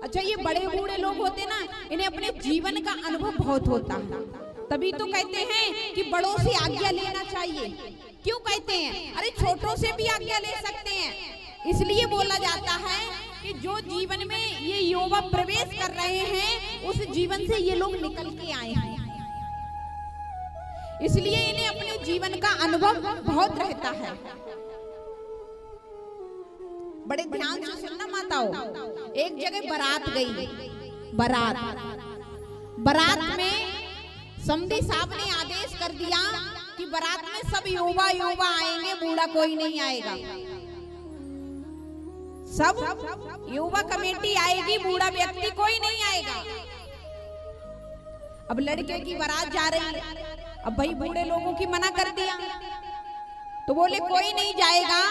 अच्छा, ये बड़े बूढ़े लोग होते ना, इन्हें अपने जीवन का अनुभव बहुत होता है, तभी तो कहते हैं कि बड़ों से आज्ञा लेना चाहिए। क्यों कहते हैं? अरे छोटों से भी आज्ञा ले सकते हैं, इसलिए बोला जाता है कि जो जीवन में ये युवा प्रवेश कर रहे हैं उस जीवन से ये लोग निकल के आए हैं, इसलिए इन्हें अपने जीवन का अनुभव बहुत रहता है। बड़े ध्यान से सुनना माताओं, एक जगह बारात गई, बारात में समधी साहब ने आदेश कर दिया कि बारात में सब युवा आएंगे, बूढ़ा कोई नहीं आएगा। सब युवा कमेटी आएगी, बूढ़ा व्यक्ति कोई नहीं आएगा। अब लड़के की बारात जा रही है, अब भाई बूढ़े लोगों की मना कर दिया तो बोले कोई नहीं जाएगा।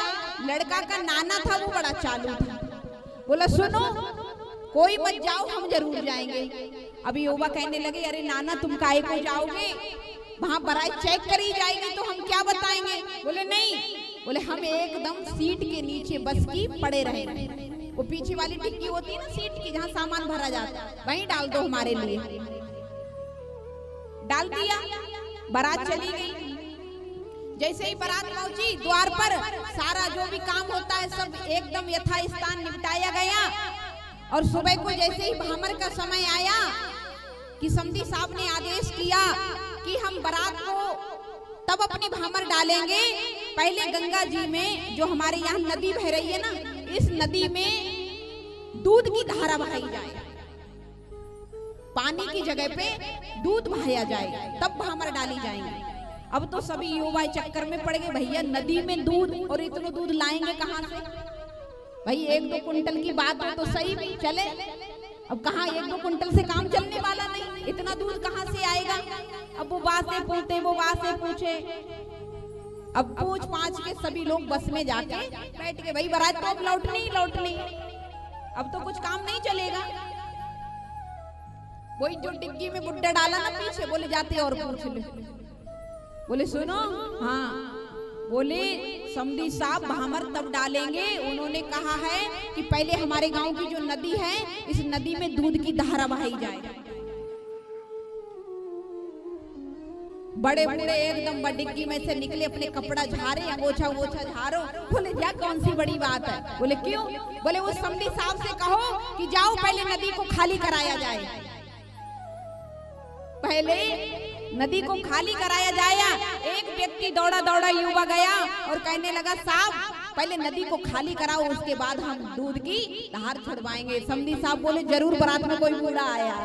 लड़का का नाना था वो बड़ा चालू था, बोला सुनो कोई मत जाओ, हम जरूर जाएंगे। अभी युवा कहने लगे अरे नाना तुम काहे को जाओगे, वहां बारात चेक करी जाएगी तो हम क्या बताएंगे। बोले नहीं, बोले हम एकदम सीट के नीचे बस की पड़े रहेंगे, वो पीछे वाली डिक्की होती है ना सीट की जहाँ सामान भरा जाता है, वहीं डाल दो हमारे लिए। डाल दिया, बारात चली गई। जैसे ही बारात पहुंची द्वार पर, सारा जो भी काम होता है सब एकदम यथास्थान निपटाया गया। और सुबह को जैसे ही भामर का समय आया कि समधी साहब ने आदेश किया कि हम बारात को तब अपनी भामर डालेंगे, पहले गंगा जी में जो हमारे यहाँ नदी बह रही है ना, इस नदी में दूध की धारा बहाई जाए, पानी की जगह पे दूध बहाया जाए, तब भामर डाली जाएंगे। अब तो सभी युवा चक्कर में पड़ गए, भैया नदी में दूध, और इतना दूध लाएंगे कहाँ से भाई, 1-2 कुंटल की बात हो तो सही चले, अब कहाँ 1-2 कुंटल से काम चलने वाला नहीं, इतना दूध कहाँ से आएगा। अब वो बातें पूछते, वो बातें पूछे, अब पूछ पाछ के सभी लोग बस में जाके बैठ के, भाई बारात तो अब लौटनी, अब तो कुछ काम नहीं चलेगा। वही जो डिग्गी में बुड्ढा डाला ना पीछे, बोले जाते और पूछ ले, बोले सुनो हाँ, बोले समधी साहब भामर तब डालेंगे, उन्होंने कहा है कि पहले हमारे गांव की जो नदी है इस नदी में दूध की धारा बहाई जाए। बड़े बूढ़े एकदम डिग्गी में से निकले, अपने कपड़ा झारे, अंगोछा झारो। बोले क्या कौन सी बड़ी बात है। बोले क्यों। बोले वो समधी साहब से कहो कि जाओ पहले नदी को खाली कराया जाए, पहले नदी को खाली कराया जाए। एक व्यक्ति दौड़ा युवा गया और कहने लगा साहब पहले नदी को खाली कराओ, उसके बाद हम दूध की धार छुड़वाएंगे। समधी साहब बोले जरूर बारात में कोई बूढ़ा आया।